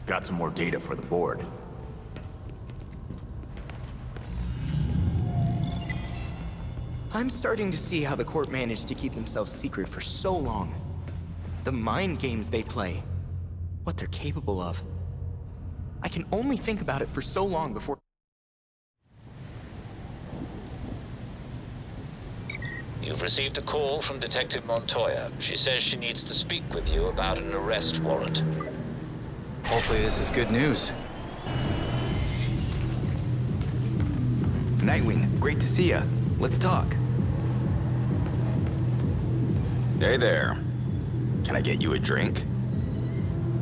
Got some more data for the board. I'm starting to see how the court managed to keep themselves secret for so long. The mind games they play. What they're capable of. I can only think about it for so long before... You've received a call from Detective Montoya. She says she needs to speak with you about an arrest warrant. Hopefully this is good news. Nightwing, great to see ya. Let's talk. Hey there. Can I get you a drink?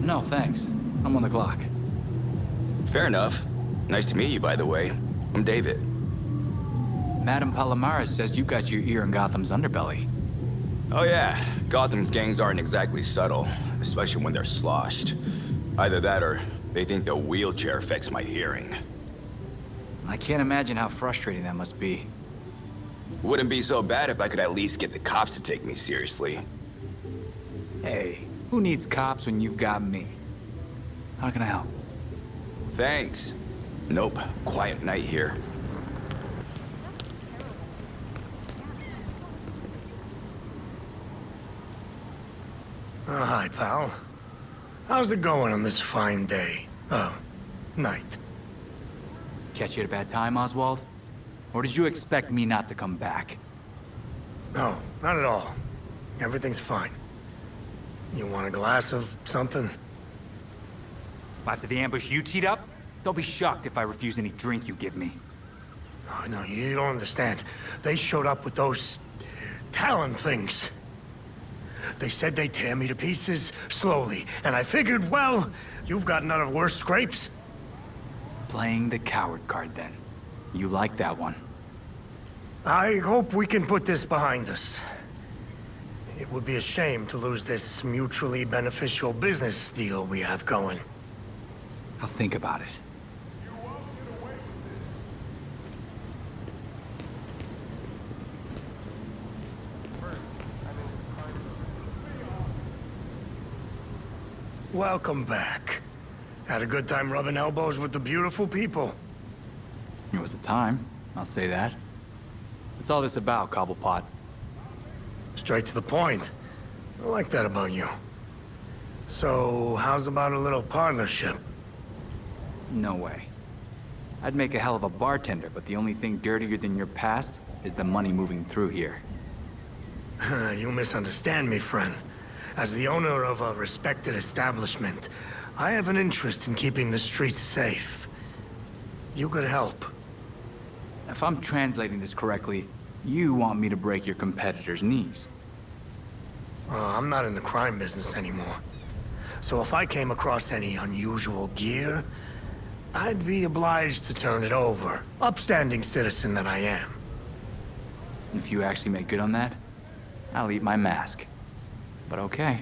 No, thanks. I'm on the clock. Fair enough. Nice to meet you, by the way. I'm David. Madame Palomares says you got your ear in Gotham's underbelly. Oh yeah, Gotham's gangs aren't exactly subtle, especially when they're sloshed. Either that or they think the wheelchair affects my hearing. I can't imagine how frustrating that must be. Wouldn't be so bad if I could at least get the cops to take me seriously. Hey, who needs cops when you've got me? How can I help? Thanks. Nope, quiet night here. Oh, hi, pal. How's it going on this fine day? Night. Catch you at a bad time, Oswald? Or did you expect me not to come back? No, not at all. Everything's fine. You want a glass of something? After the ambush you teed up, don't be shocked if I refuse any drink you give me. Oh, no, you don't understand. They showed up with those... Talon things. They said they'd tear me to pieces, slowly, and I figured, well, you've gotten out of worse scrapes. Playing the coward card, then. You like that one. I hope we can put this behind us. It would be a shame to lose this mutually beneficial business deal we have going. I'll think about it. Welcome back. Had a good time rubbing elbows with the beautiful people. It was a time, I'll say that. What's all this about, Cobblepot? Straight to the point. I like that about you. So, how's about a little partnership? No way. I'd make a hell of a bartender, but the only thing dirtier than your past is the money moving through here. You misunderstand me, friend. As the owner of a respected establishment, I have an interest in keeping the streets safe. You could help. If I'm translating this correctly, you want me to break your competitor's knees. I'm not in the crime business anymore. So if I came across any unusual gear, I'd be obliged to turn it over. Upstanding citizen that I am. If you actually make good on that, I'll eat my mask. But okay.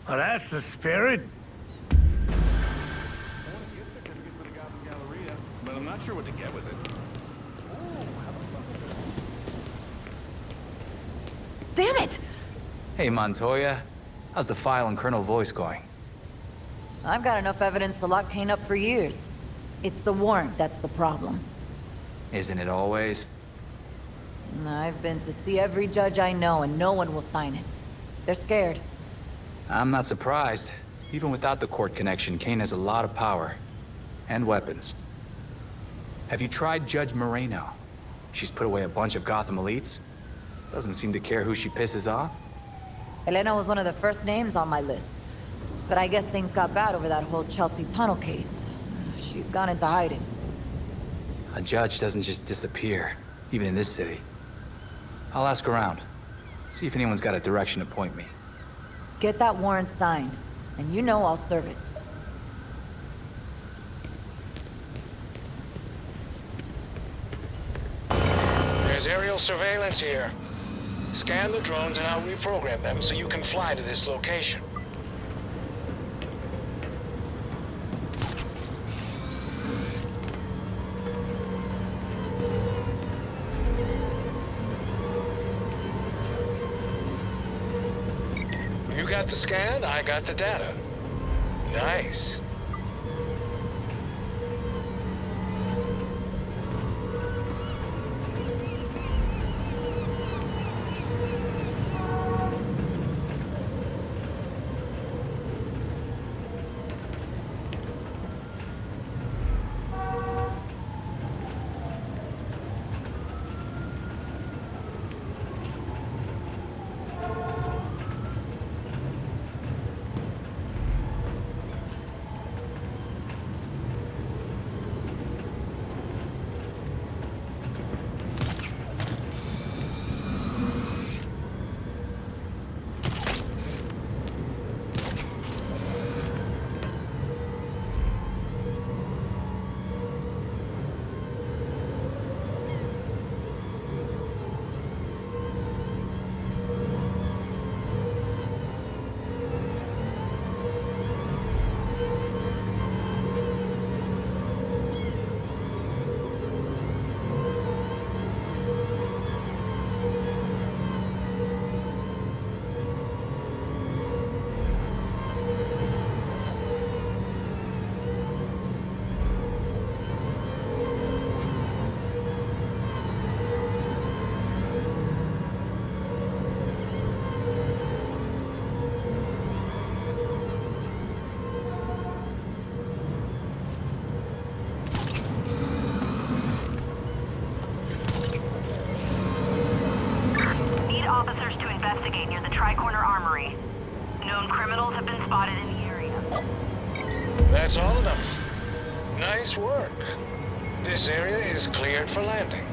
Well, that's the spirit. But I'm not sure what to get with it. Damn it! Hey, Montoya. How's the file on Colonel Voice going? I've got enough evidence to lock Kane up for years. It's the warrant that's the problem. Isn't it always? I've been to see every judge I know, and no one will sign it. They're scared. I'm not surprised. Even without the court connection, Kane has a lot of power. And weapons. Have you tried Judge Moreno? She's put away a bunch of Gotham elites. Doesn't seem to care who she pisses off. Elena was one of the first names on my list. But I guess things got bad over that whole Chelsea tunnel case. She's gone into hiding. A judge doesn't just disappear, even in this city. I'll ask around. See if anyone's got a direction to point me. Get that warrant signed, and you know I'll serve it. There's aerial surveillance here. Scan the drones and I'll reprogram them so you can fly to this location. You got the scan, I got the data. Nice. been spotted in the area. That's all of them. Nice work. This area is cleared for landing.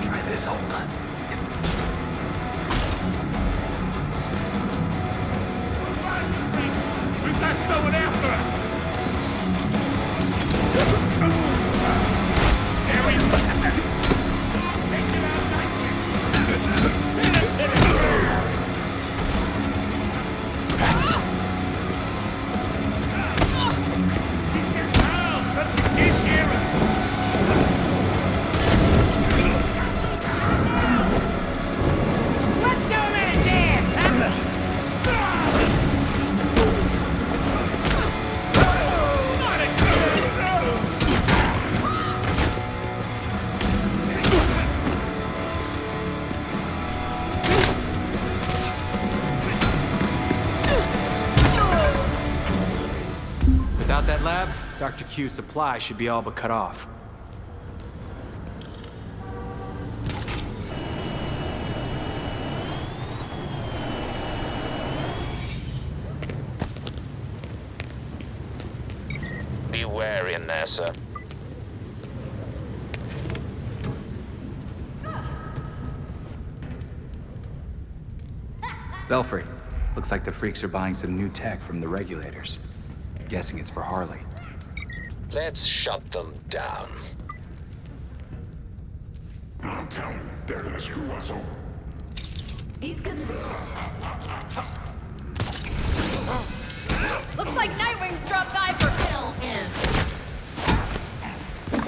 Try this hold. We've got someone after us! There we go! Take it out, He's here! Let's show him a dance, huh? Without that lab, Dr. Q's supply should be all but cut off. Be wary, NASA. Belfry, looks like the freaks are buying some new tech from the regulators. Guessing it's for Harley. Let's shut them down. I'll tell them they're gonna screw us over. He's good. Looks like Nightwing's dropped by for Kill him.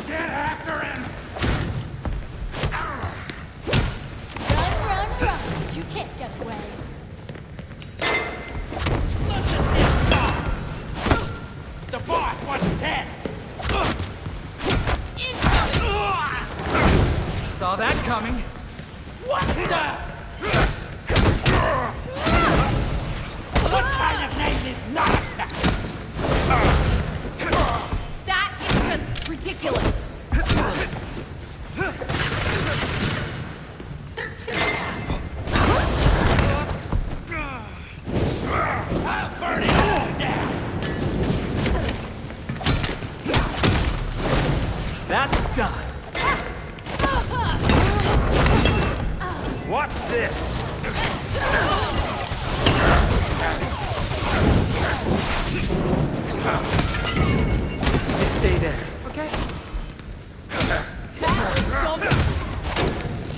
Get after him! Run, run, run. You can't get away. The boss wants his head! Saw that coming. What the? What kind of name is not that? That is just ridiculous. I'll burn it all down! That's done. What's this? Just stay there, okay?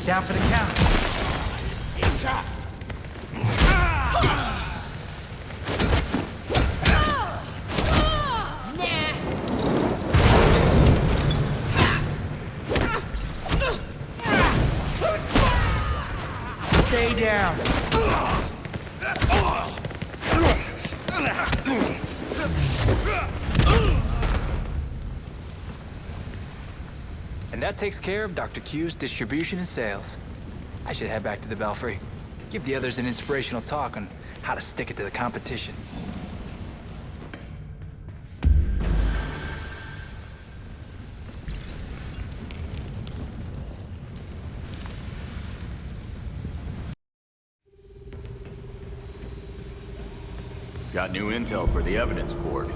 Down for the count. Shot! Stay down. And that takes care of Dr. Q's distribution and sales. I should head back to the Belfry. Give the others an inspirational talk on how to stick it to the competition. Got new intel for the evidence board.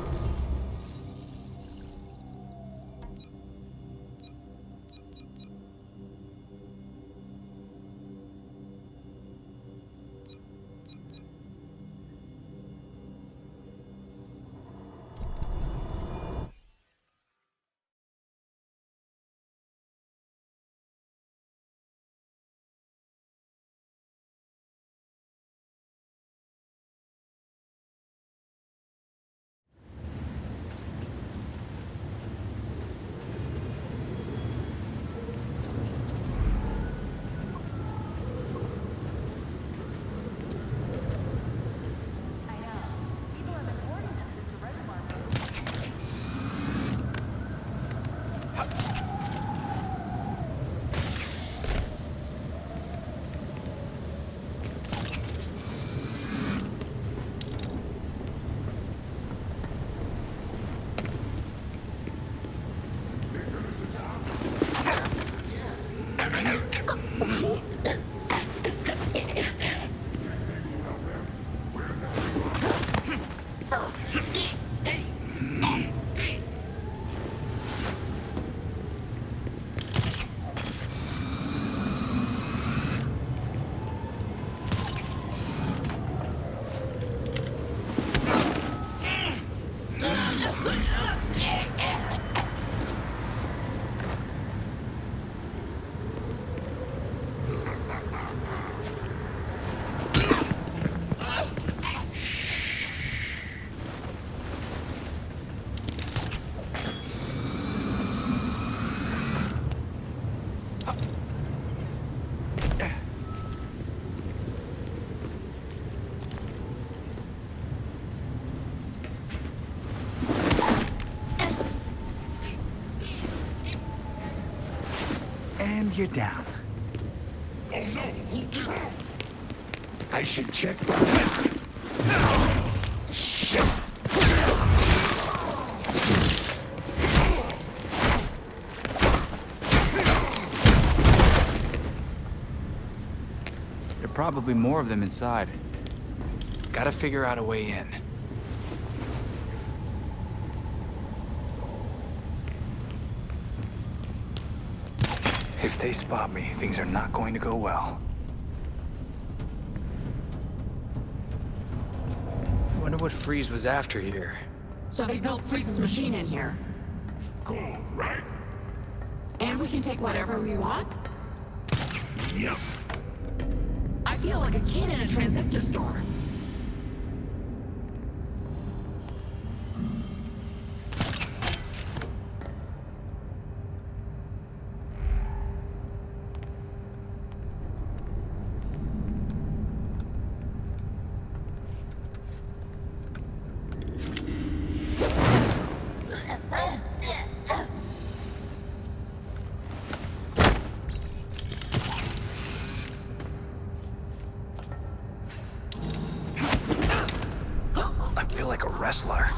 And you're down. I should check back. There are probably more of them inside. Gotta figure out a way in. If they spot me, things are not going to go well. Wonder what Freeze was after here. So they built Freeze's machine in here. Cool, right? And we can take whatever we want? Yep. I feel like a kid in a transistor store. I feel like a wrestler.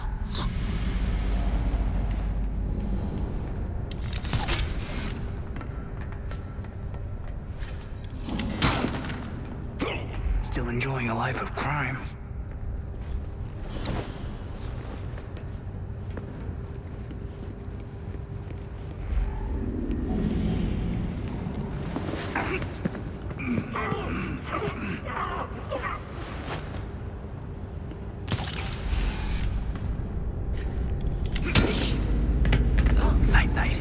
Still enjoying a life of crime. Night, night.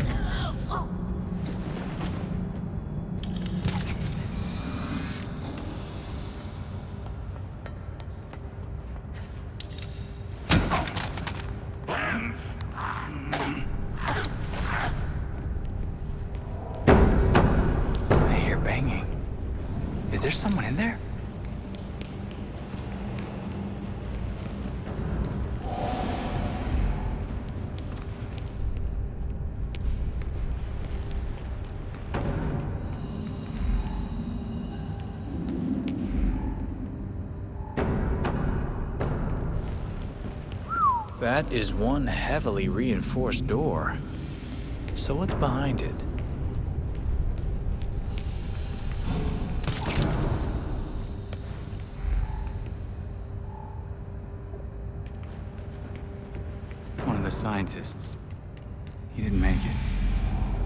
I hear banging. Is there someone in there? That is one heavily reinforced door. So what's behind it? One of the scientists. He didn't make it.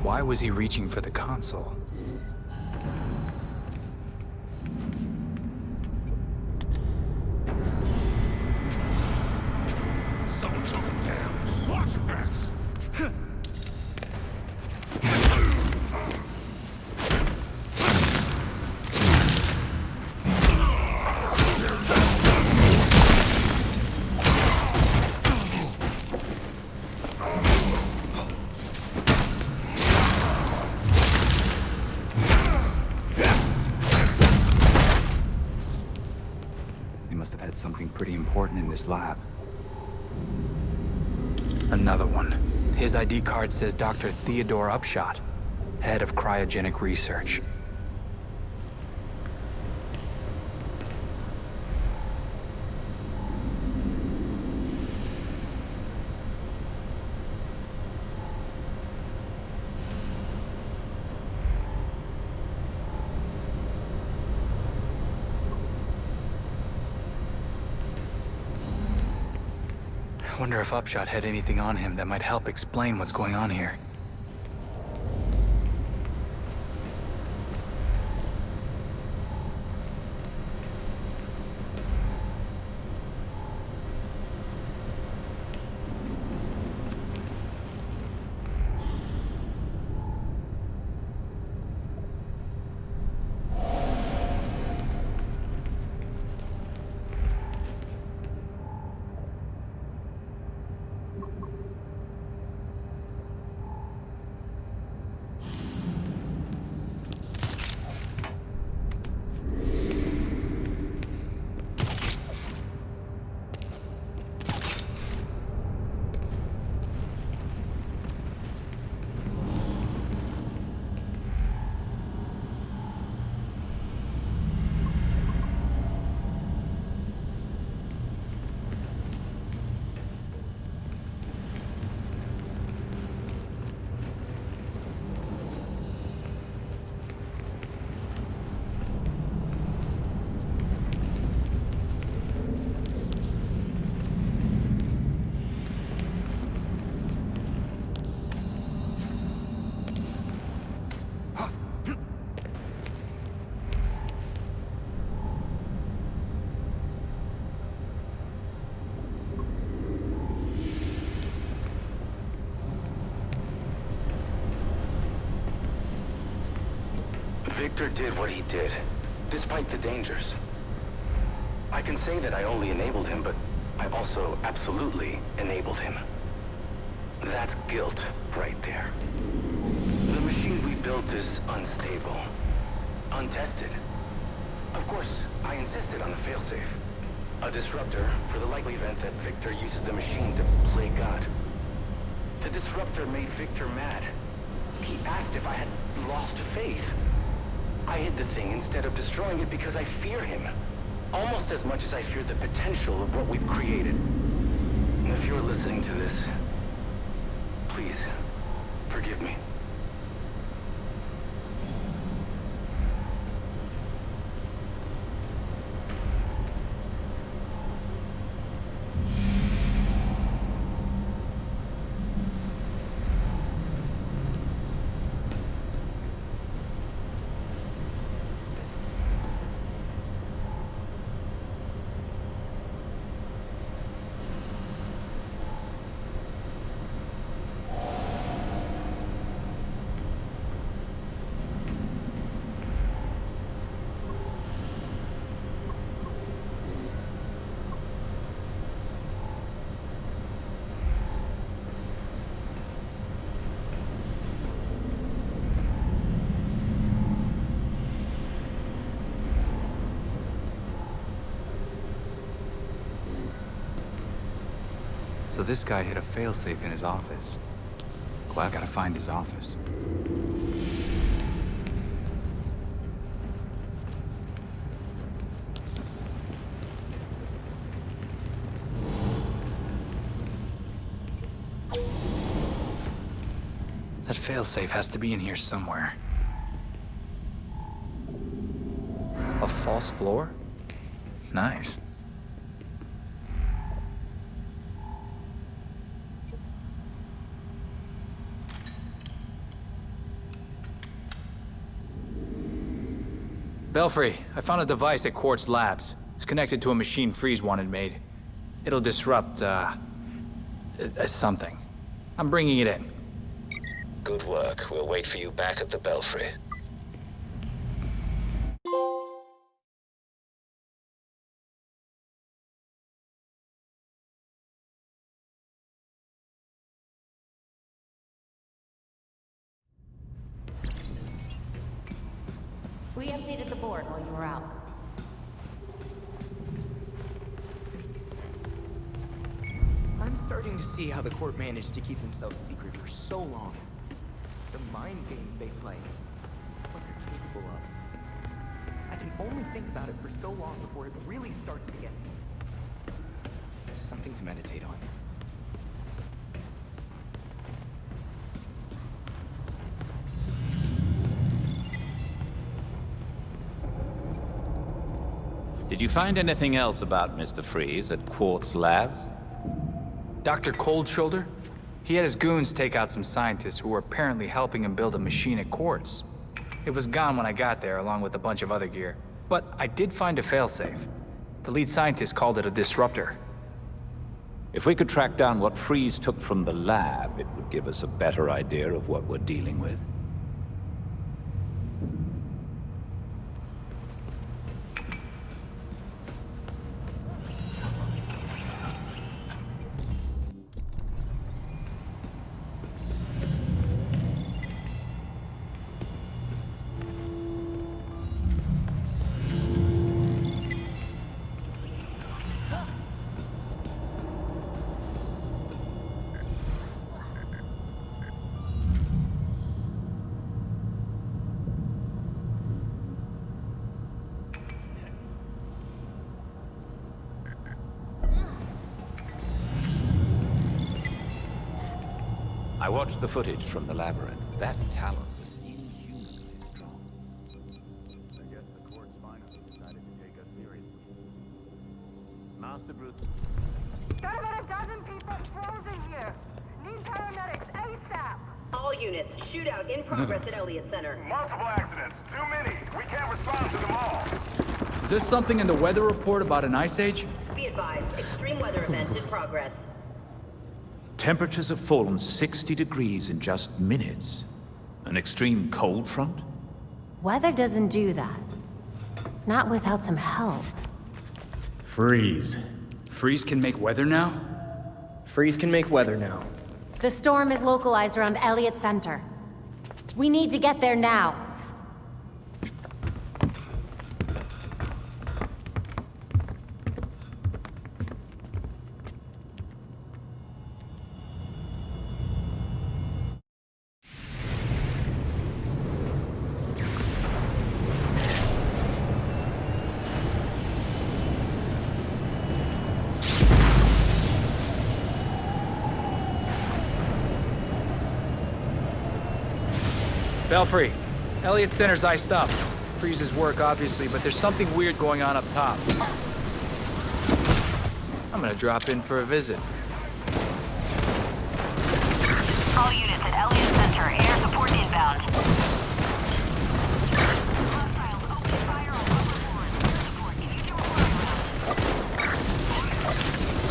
Why was he reaching for the console? Someone took him down. Flashbacks. They must have had something pretty important in this lab. Another one. His ID card says Dr. Theodore Upshot, head of cryogenic research. I wonder if Upshot had anything on him that might help explain what's going on here. Victor did what he did, despite the dangers. I can say that I only enabled him, but I also absolutely enabled him. That's guilt right there. The machine we built is unstable, untested. Of course, I insisted on a failsafe. A disruptor for the likely event that Victor uses the machine to play God. The disruptor made Victor mad. He asked if I had lost faith. I hid the thing instead of destroying it because I fear him. Almost as much as I fear the potential of what we've created. And if you're listening to this, please, forgive me. So this guy hid a failsafe in his office. Well, I gotta find his office. That failsafe has to be in here somewhere. A false floor? Nice. Belfry, I found a device at Quartz Labs. It's connected to a machine Freeze wanted made. It'll disrupt, something. I'm bringing it in. Good work. We'll wait for you back at the Belfry. We updated the board while you were out. I'm starting to see how the court managed to keep themselves secret for so long. The mind games they play. What they're capable of. I can only think about it for so long before it really starts to get me. Something to meditate on. Did you find anything else about Mr. Freeze at Quartz Labs? Dr. Cold Shoulder? He had his goons take out some scientists who were apparently helping him build a machine at Quartz. It was gone when I got there, along with a bunch of other gear. But I did find a failsafe. The lead scientist called it a disruptor. If we could track down what Freeze took from the lab, it would give us a better idea of what we're dealing with. I watched the footage from the labyrinth. That talent was inhumanly strong. I guess the court's finally decided to take us seriously. Master Brute. Got about a dozen people frozen here. Need paramedics ASAP. All units, shootout in progress at Elliott Center. Multiple accidents. Too many. We can't respond to them all. Is there something in the weather report about an ice age? Be advised, extreme weather event in progress. Temperatures have fallen 60 degrees in just minutes. An extreme cold front? Weather doesn't do that. Not without some help. Freeze. Freeze can make weather now? Freeze can make weather now. The storm is localized around Elliott Center. We need to get there now. Belfry, Elliott Center's iced up. Freeze's work, obviously, but there's something weird going on up top. I'm gonna drop in for a visit. All units at Elliott Center, air support inbound.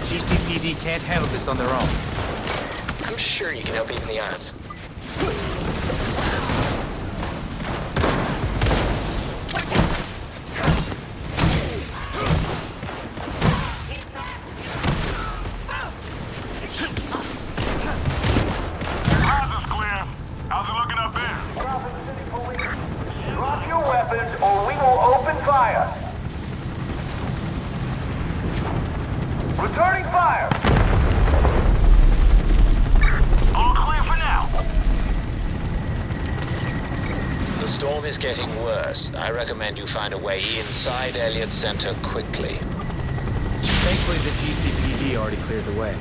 GCPD can't handle this on their own. I'm sure you can help even the odds. Returning fire! All clear for now. The storm is getting worse. I recommend you find a way inside Elliott Center quickly. Thankfully, the GCPD already cleared the way.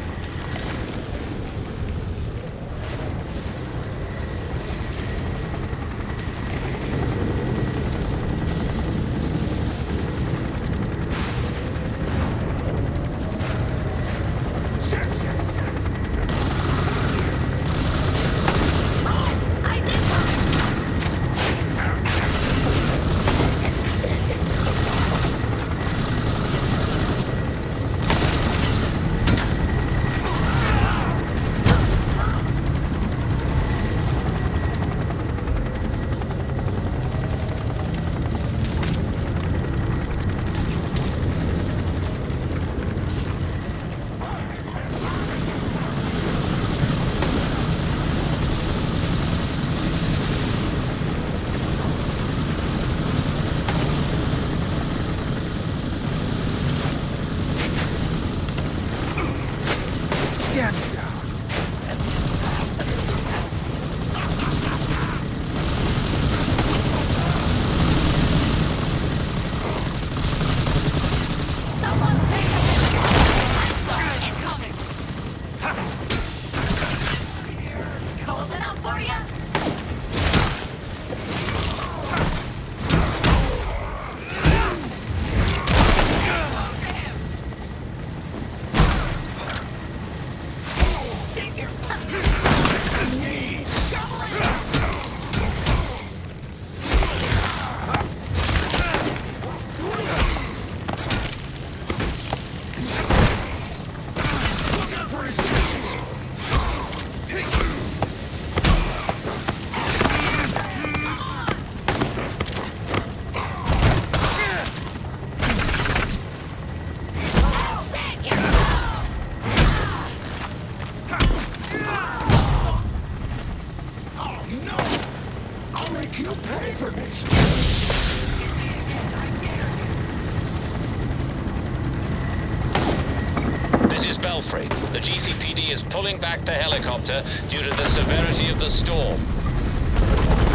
Belfry. The GCPD is pulling back the helicopter due to the severity of the storm.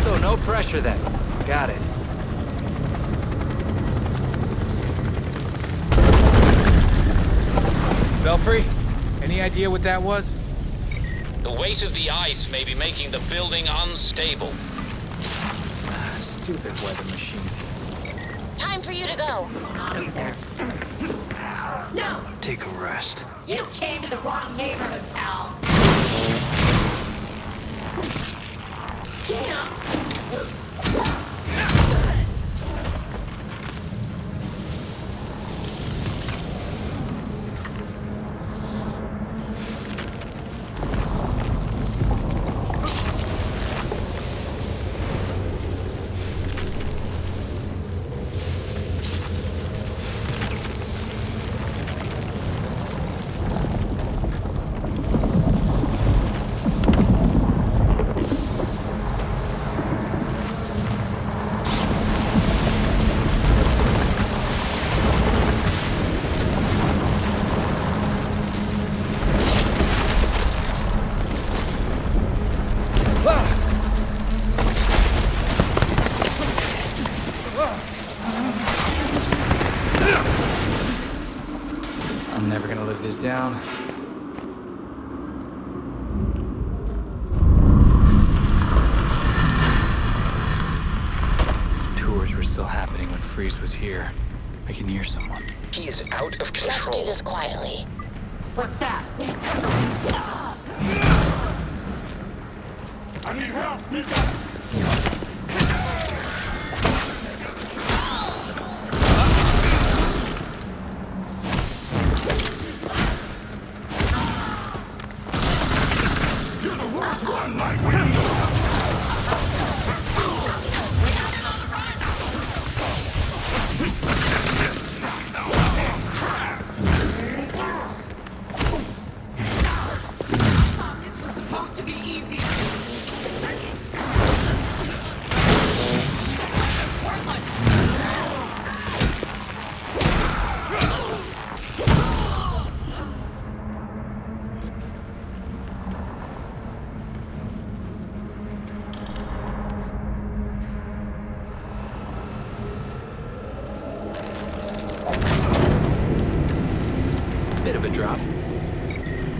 So no pressure then. Got it. Belfry, any idea what that was? The weight of the ice may be making the building unstable. Stupid weather machine. Time for you to go. No! Take a rest. You came to the wrong neighborhood, pal. Damn! Sensors down. Tours were still happening when Freeze was here. I can hear someone. He is out of control. Let's do this quietly. What's that? I need help! Bit of a drop.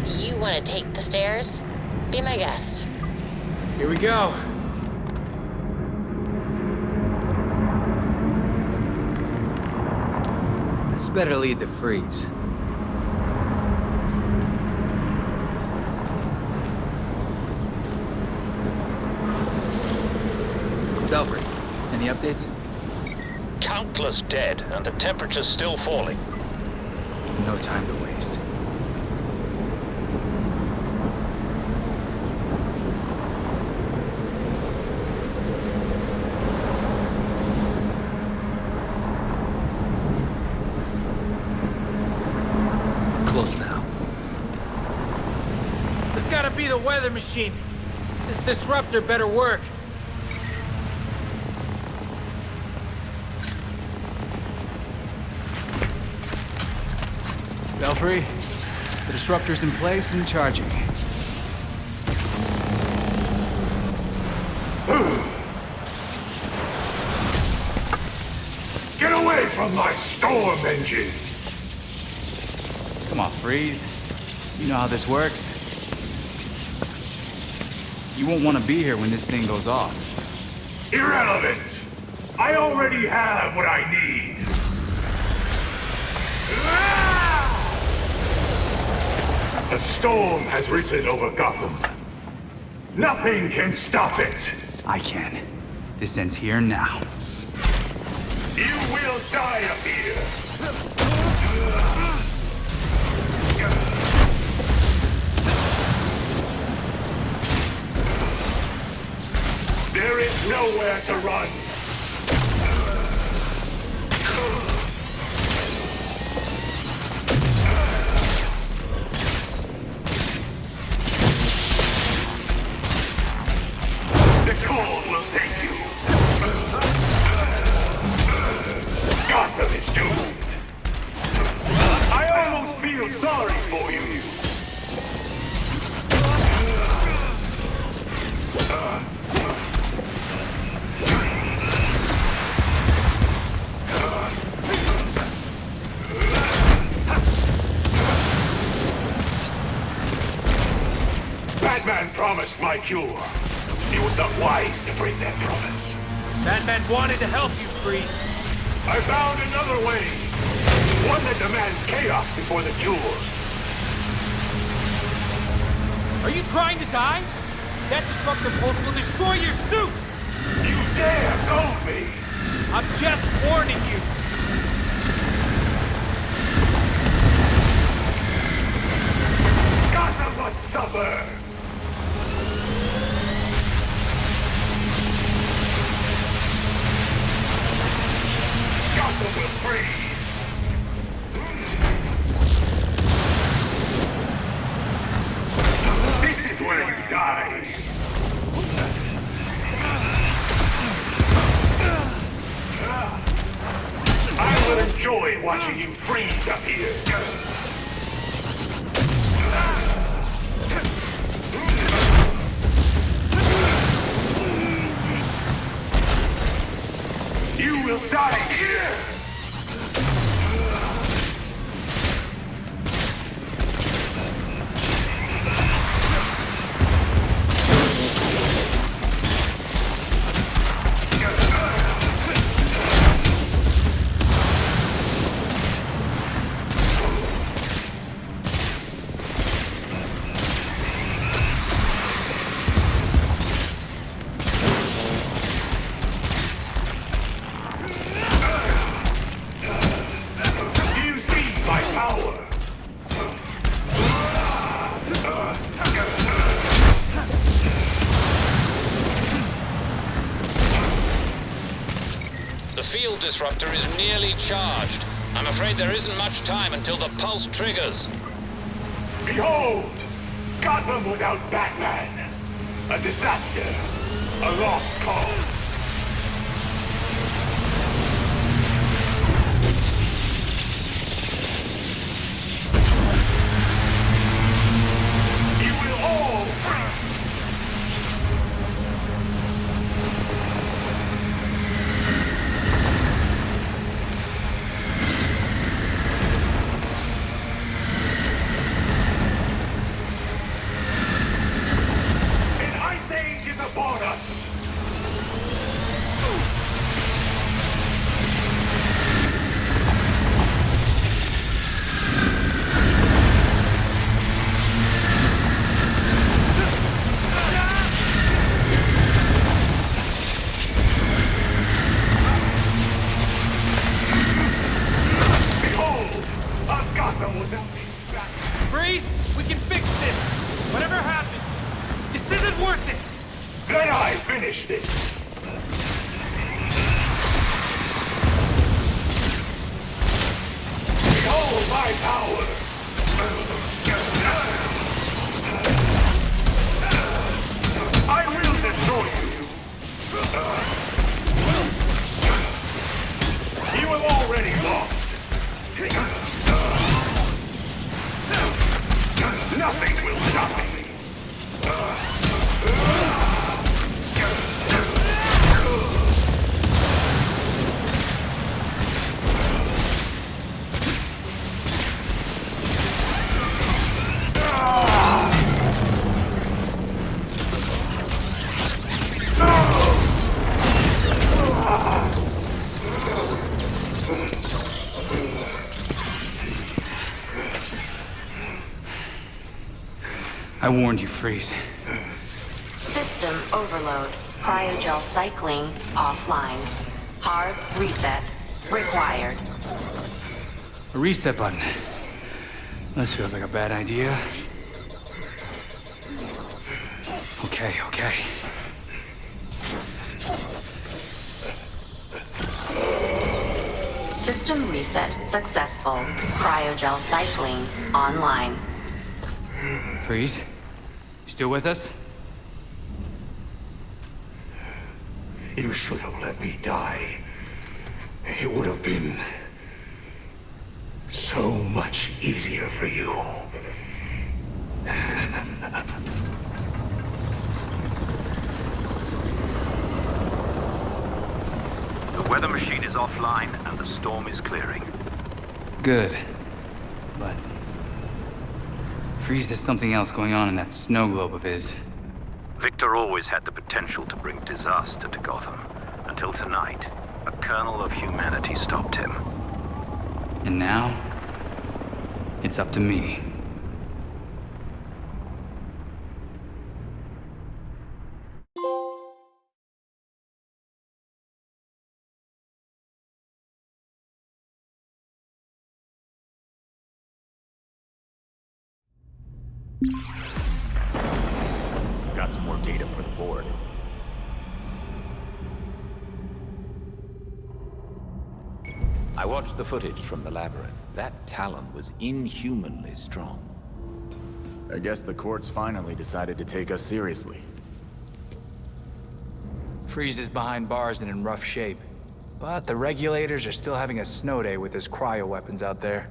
You want to take the stairs? Be my guest. Here we go. This better lead to Freeze. Belfry, any updates? Countless dead, and the temperature's still falling. No time to waste. Close now. It's gotta be the weather machine. This disruptor better work. Belfry, the disruptor's in place and charging. Get away from my storm engine! Come on, Freeze. You know how this works. You won't want to be here when this thing goes off. Irrelevant! I already have what I need! A storm has risen over Gotham. Nothing can stop it! I can. This ends here now. You will die up here! There is nowhere to run! The cold will take you! Gotham is doomed! I almost feel sorry for you! Batman promised my cure. He was not wise to break that promise. Batman wanted to help you, Freeze. I found another way. One that demands chaos before the cure. Are you trying to die? That disruptor pulse will destroy your suit! You dare goad me! I'm just warning you. Gotham must suffer! Gotham will freeze! This is where you die! I will enjoy watching you freeze up here! You will die here! The field disruptor is nearly charged. I'm afraid there isn't much time until the pulse triggers. Behold! Gotham without Batman! A disaster! A lost cause! You will all upon us! Behold! A Gotham without me. Freeze! We can fix this! Whatever happens, this isn't worth it! Let I finish this! Behold my power! I will destroy you! You have already lost! Nothing will stop me! I warned you, Freeze. System overload. Cryogel cycling offline. Hard reset required. A reset button. This feels like a bad idea. Okay. System reset successful. Cryogel cycling online. Freeze? You still with us? You should have let me die. It would have been so much easier for you. The weather machine is offline and the storm is clearing. Good. But Freeze has something else going on in that snow globe of his. Victor always had the potential to bring disaster to Gotham. Until tonight, a kernel of humanity stopped him. And now, it's up to me. Got some more data for the board. I watched the footage from the labyrinth. That Talon was inhumanly strong. I guess the courts finally decided to take us seriously. Freeze is behind bars and in rough shape. But the regulators are still having a snow day with his cryo weapons out there.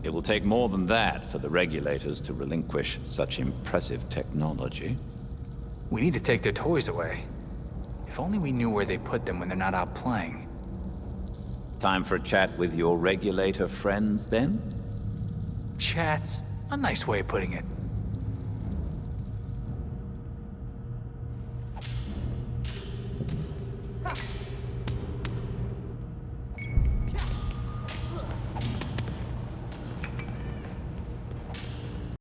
It will take more than that for the regulators to relinquish such impressive technology. We need to take their toys away. If only we knew where they put them when they're not out playing. Time for a chat with your regulator friends, then? Chats? A nice way of putting it.